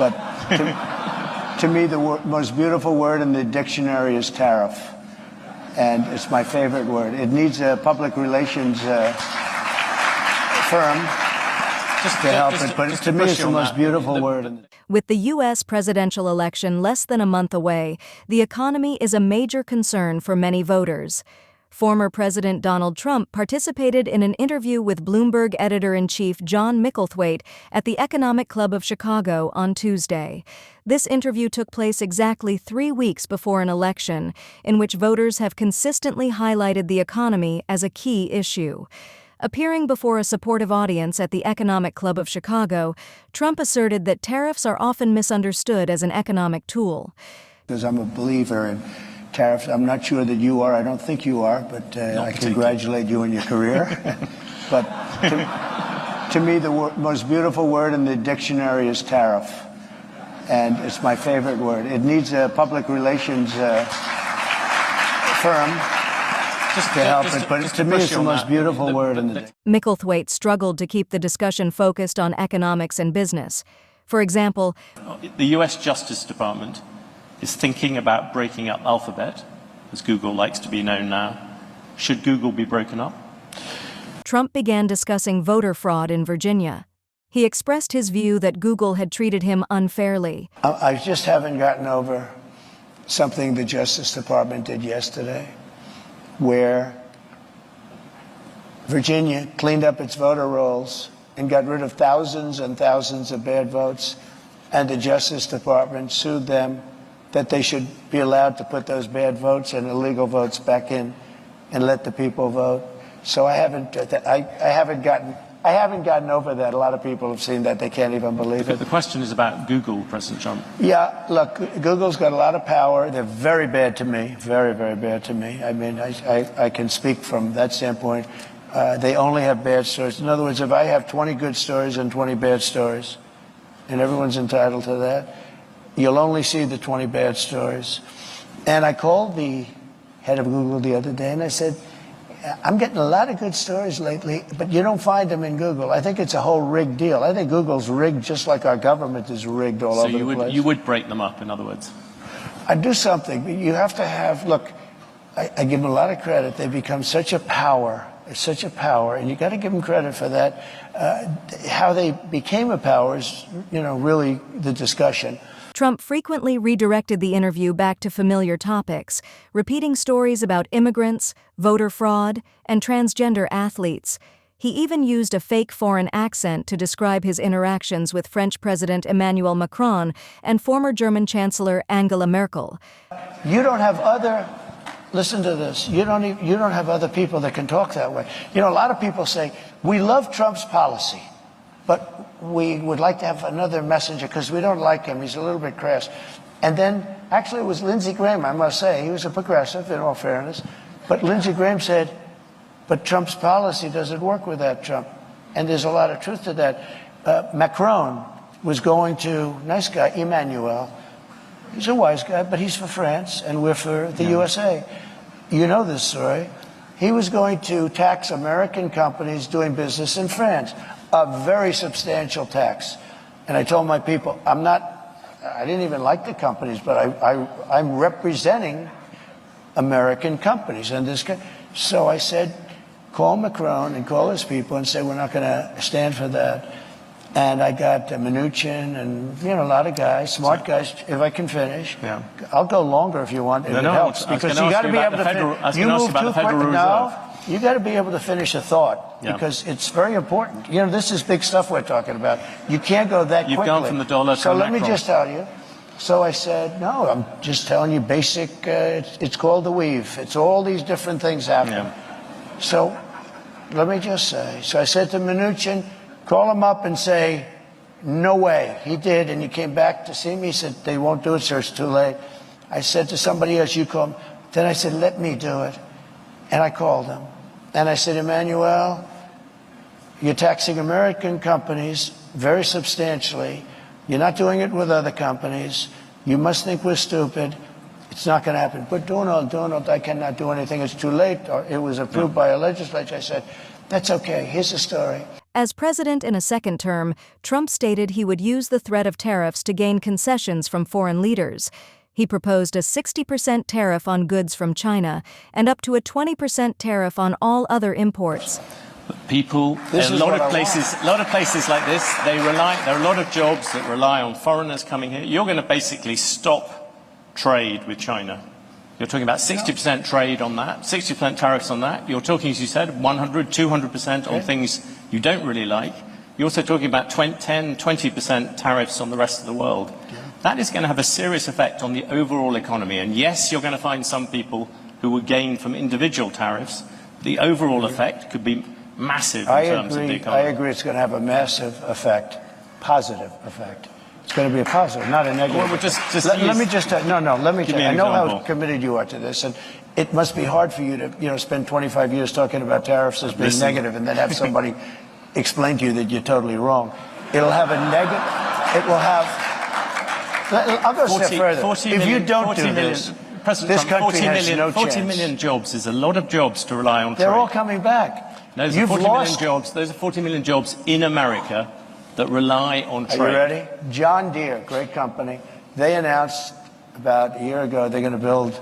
but to me, the most beautiful word in the dictionary is tariff. And it's my favorite word. It needs a public relations firm to help it, but to me, it's the most beautiful word. With the U.S. presidential election less than a month away, the economy is a major concern for many voters. Former President Donald Trump participated in an interview with Bloomberg editor-in-chief John Micklethwait at the Economic Club of Chicago on Tuesday. This interview took place exactly 3 weeks before an election, in which voters have consistently highlighted the economy as a key issue. Appearing before a supportive audience at the Economic Club of Chicago, Trump asserted that tariffs are often misunderstood as an economic tool. Because I'm a believer in tariffs. I'm not sure that you are. I don't think you are, but I congratulate you on your career. But to me, the most beautiful word in the dictionary is tariff. And it's my favorite word. It needs a public relations firm to help it, but to me, it's the most beautiful word in the Micklethwait struggled to keep the discussion focused on economics and business. For example, the U.S. Justice Department is thinking about breaking up Alphabet, as Google likes to be known now. Should Google be broken up? Trump began discussing voter fraud in Virginia. He expressed his view that Google had treated him unfairly. I just haven't gotten over something the Justice Department did yesterday, where Virginia cleaned up its voter rolls and got rid of thousands and thousands of bad votes, and the Justice Department sued them that they should be allowed to put those bad votes and illegal votes back in and let the people vote. So I haven't gotten over that. A lot of people have seen that. They can't even believe it. The question is about Google, President Trump. Yeah, look, Google's got a lot of power. They're very bad to me, very, very bad to me. I mean, I can speak from that standpoint. They only have bad stories. In other words, if I have 20 good stories and 20 bad stories, and everyone's entitled to that, you'll only see the 20 bad stories. And I called the head of Google the other day, and I said, I'm getting a lot of good stories lately, but you don't find them in Google. I think it's a whole rigged deal. I think Google's rigged just like our government is rigged all over the place. So you would break them up, in other words? I'd do something, but you have to have, look, I give them a lot of credit. They've become such a power. It's such a power, and you got to give them credit for that. How they became a power is, really the discussion. Trump frequently redirected the interview back to familiar topics, repeating stories about immigrants, voter fraud, and transgender athletes. He even used a fake foreign accent to describe his interactions with French President Emmanuel Macron and former German Chancellor Angela Merkel. You don't have listen to this, you don't have other people that can talk that way. A lot of people say, we love Trump's policy, but we would like to have another messenger because we don't like him. He's a little bit crass. And then, actually, it was Lindsey Graham, I must say. He was a progressive, in all fairness. But Lindsey Graham said, but Trump's policy doesn't work without Trump. And there's a lot of truth to that. Macron was going to, nice guy, Emmanuel. He's a wise guy, but he's for France, and we're for the USA. You know this story. He was going to tax American companies doing business in France. A very substantial tax. And I told my people, I didn't even like the companies, but I'm representing American companies. And so I said, call Macron and call his people and say, we're not going to stand for that. And I got Mnuchin and, a lot of guys, smart guys, if I can finish. Yeah. I'll go longer if you want, if it helps. Because you got to be able to you move too quick. No, you got to be able to finish a thought, because it's very important. This is big stuff we're talking about. You can't go that quickly. You've gone from the dollar to So let me just tell you. So I said, no, I'm just telling you basic, it's called the weave. It's all these different things happening. Yeah. So let me just say, so I said to Mnuchin, call him up and say, no way. He did, and he came back to see me. He said, they won't do it, sir, it's too late. I said to somebody else, you call him. Then I said, let me do it. And I called him. And I said, Emmanuel, you're taxing American companies very substantially. You're not doing it with other companies. You must think we're stupid. It's not going to happen. But Donald, I cannot do anything. It's too late. Or it was approved by a legislature. I said, That's okay. Here's the story. As president in a second term, Trump stated he would use the threat of tariffs to gain concessions from foreign leaders. He proposed a 60% tariff on goods from China and up to a 20% tariff on all other imports. People, a lot of places like this, there are a lot of jobs that rely on foreigners coming here. You're going to basically stop trade with China. You're talking about 60% trade on that, 60% tariffs on that. You're talking, as you said, 100, 200% on things you don't really like. You're also talking about 10, 20% tariffs on the rest of the world. That is going to have a serious effect on the overall economy. And yes, you're going to find some people who will gain from individual tariffs. The overall effect could be massive in terms of the economy. I agree it's going to have a massive effect, positive effect. It's going to be a positive, not a negative. Well, let me just tell you, I know how committed you are to this, and it must be hard for you to, spend 25 years talking about tariffs as being negative and then have somebody explain to you that you're totally wrong. It'll have a negative, it will have, I'll go a step further. If you don't do this, this country has no chance. 40 million jobs is a lot of jobs to rely on trade. They're all coming back. Those are 40 million jobs in America that rely on trade. Are you ready? John Deere, great company, they announced about a year ago they're going to build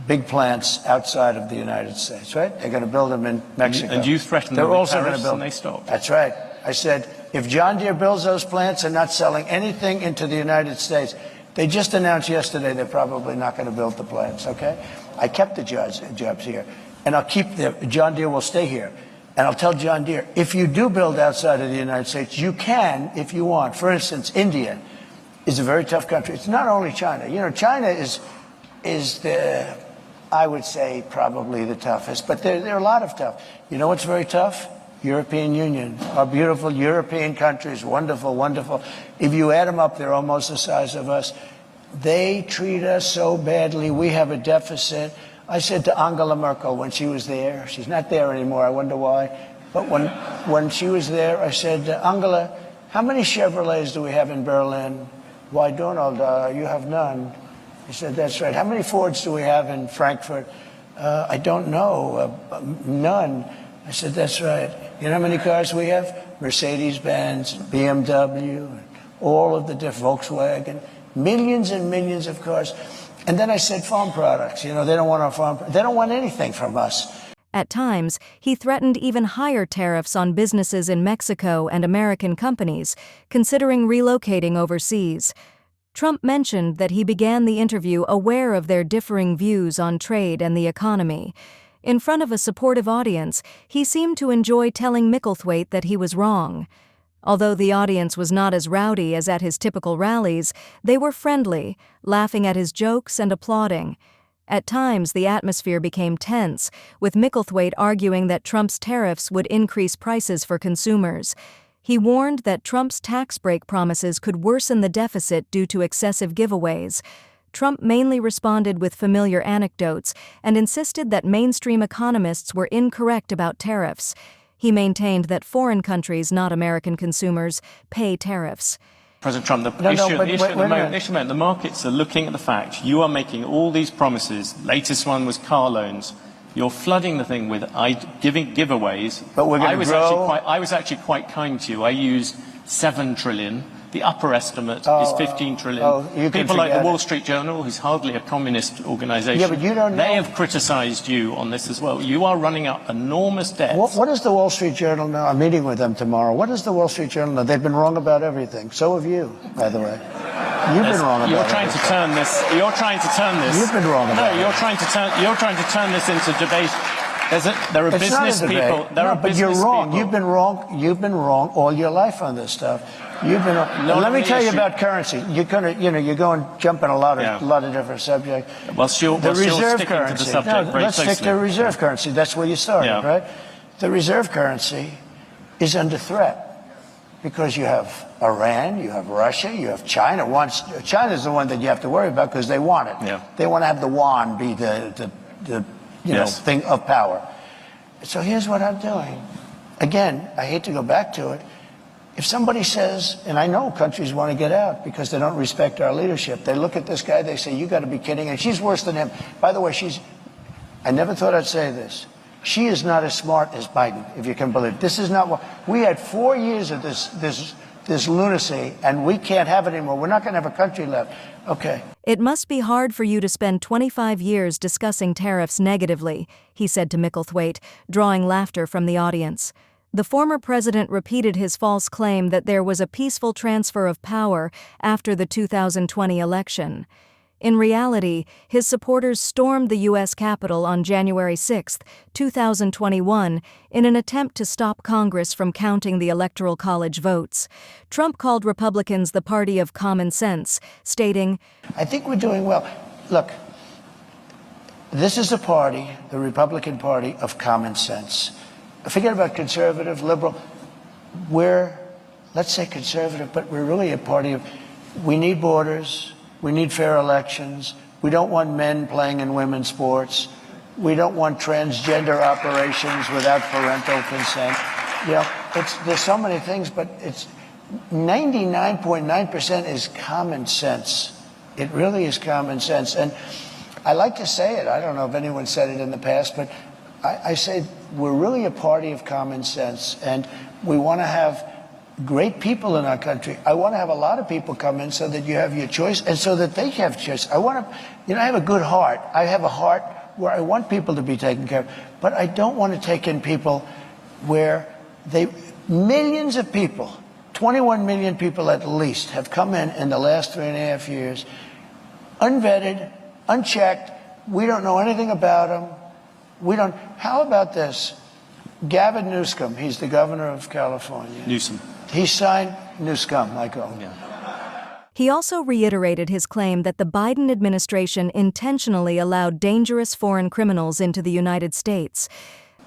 big plants outside of the United States, right? They're going to build them in Mexico. And you threatened them with tariffs and they stopped. That's right. I said, if John Deere builds those plants and not selling anything into the United States, they just announced yesterday they're probably not going to build the plants, okay? I kept the jobs here, and I'll keep them. John Deere will stay here. And I'll tell John Deere, if you do build outside of the United States, you can if you want. For instance, India is a very tough country. It's not only China. China is the, I would say, probably the toughest. But there are a lot of tough. You know what's very tough? European Union. Our beautiful European countries, wonderful, wonderful. If you add them up, they're almost the size of us. They treat us so badly. We have a deficit. I said to Angela Merkel when she was there, she's not there anymore, I wonder why, but when she was there, I said, Angela, how many Chevrolets do we have in Berlin? Why, Donald, you have none. He said, that's right. How many Fords do we have in Frankfurt? I don't know, none. I said, that's right. You know how many cars we have? Mercedes-Benz, BMW, all of the different, Volkswagen, millions and millions of cars. And then I said farm products. They don't want our farm. They don't want anything from us. At times, he threatened even higher tariffs on businesses in Mexico and American companies, considering relocating overseas. Trump mentioned that he began the interview aware of their differing views on trade and the economy. In front of a supportive audience, he seemed to enjoy telling Micklethwait that he was wrong. Although the audience was not as rowdy as at his typical rallies, they were friendly, laughing at his jokes and applauding. At times, the atmosphere became tense, with Micklethwait arguing that Trump's tariffs would increase prices for consumers. He warned that Trump's tax break promises could worsen the deficit due to excessive giveaways. Trump mainly responded with familiar anecdotes and insisted that mainstream economists were incorrect about tariffs. He maintained that foreign countries, not American consumers, pay tariffs. President Trump, the markets are looking at the fact you are making all these promises. Latest one was car loans. You're flooding the thing with giving giveaways. But we're going to grow. I was actually quite kind to you. I used 7 trillion. The upper estimate is 15 trillion. People like the Wall Street Journal, who's hardly a communist organization, yeah, but you don't know. They have criticized you on this as well. You are running up enormous debts. What does the Wall Street Journal know? I'm meeting with them tomorrow. What does the Wall Street Journal know? They've been wrong about everything. So have you, by the way. You've been wrong about You're trying to turn this. You're trying to turn this. You've been wrong about it. No, you're trying to turn this into debate. There are business people. But you're wrong. You've been wrong. You've been wrong all your life on this stuff. You've been wrong. Let me tell you about currency. You're going jumping a lot of different subjects. The reserve currency. Let's stick to reserve currency. That's where you started, right? The reserve currency is under threat because you have Iran, you have Russia, you have China. China's the one that you have to worry about because they want it. Yeah. They want to have the yuan be the thing of power. So here's what I'm doing. Again, I hate to go back to it. If somebody says, and I know countries want to get out because they don't respect our leadership, they look at this guy, they say, you got to be kidding, and she's worse than him. By the way, I never thought I'd say this. She is not as smart as Biden, if you can believe it. This is not what we had 4 years of this lunacy, and we can't have it anymore. We're not going to have a country left. Okay. It must be hard for you to spend 25 years discussing tariffs negatively, he said to Micklethwait, drawing laughter from the audience. The former president repeated his false claim that there was a peaceful transfer of power after the 2020 election. In reality, his supporters stormed the U.S. Capitol on January 6, 2021, in an attempt to stop Congress from counting the Electoral College votes. Trump called Republicans the party of common sense, stating, I think we're doing well. Look, this is a party, the Republican Party, of common sense. Forget about conservative, liberal. We're, let's say conservative, but we're really a party of, we need borders. We need fair elections. We don't want men playing in women's sports. We don't want transgender operations without parental consent. You know, there's so many things, but it's 99.9% is common sense. It really is common sense. And I like to say it. I don't know if anyone said it in the past, but I say we're really a party of common sense, and we want to have great people in our country. I want to have a lot of people come in so that you have your choice and so that they have choice. I want to, I have a good heart. I have a heart where I want people to be taken care of, but I don't want to take in people where millions of people, 21 million people at least, have come in the last 3.5 years, unvetted, unchecked. We don't know anything about them. How about this? Gavin Newsom, he's the governor of California. Newsom. He signed Newsom, Michael. Yeah. He also reiterated his claim that the Biden administration intentionally allowed dangerous foreign criminals into the United States.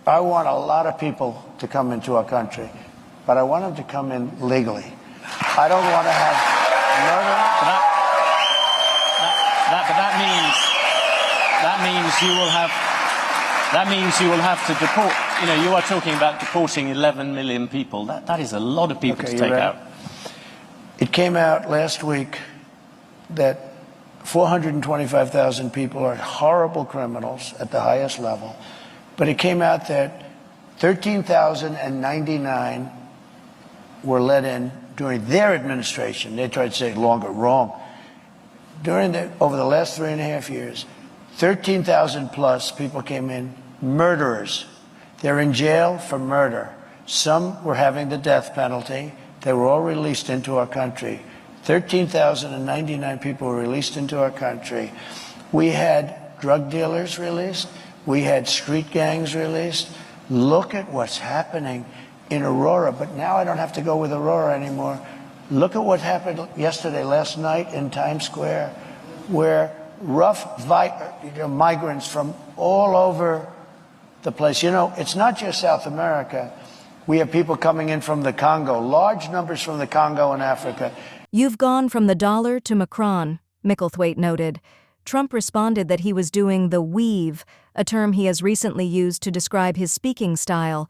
I want a lot of people to come into our country, but I want them to come in legally. I don't want to have murder. That means you will have to deport. You are talking about deporting 11 million people. That is a lot of people to take out. It came out last week that 425,000 people are horrible criminals at the highest level, but it came out that 13,099 were let in during their administration. They tried to say longer, wrong. Over the last 3.5 years, 13,000 plus people came in, murderers. They're in jail for murder. Some were having the death penalty. They were all released into our country. 13,099 people were released into our country. We had drug dealers released. We had street gangs released. Look at what's happening in Aurora. But now I don't have to go with Aurora anymore. Look at what happened last night in Times Square, where rough migrants from all over the place. It's not just South America. We have people coming in from the Congo, large numbers from the Congo and Africa. You've gone from the dollar to Macron, Micklethwait noted. Trump responded that he was doing the weave, a term he has recently used to describe his speaking style.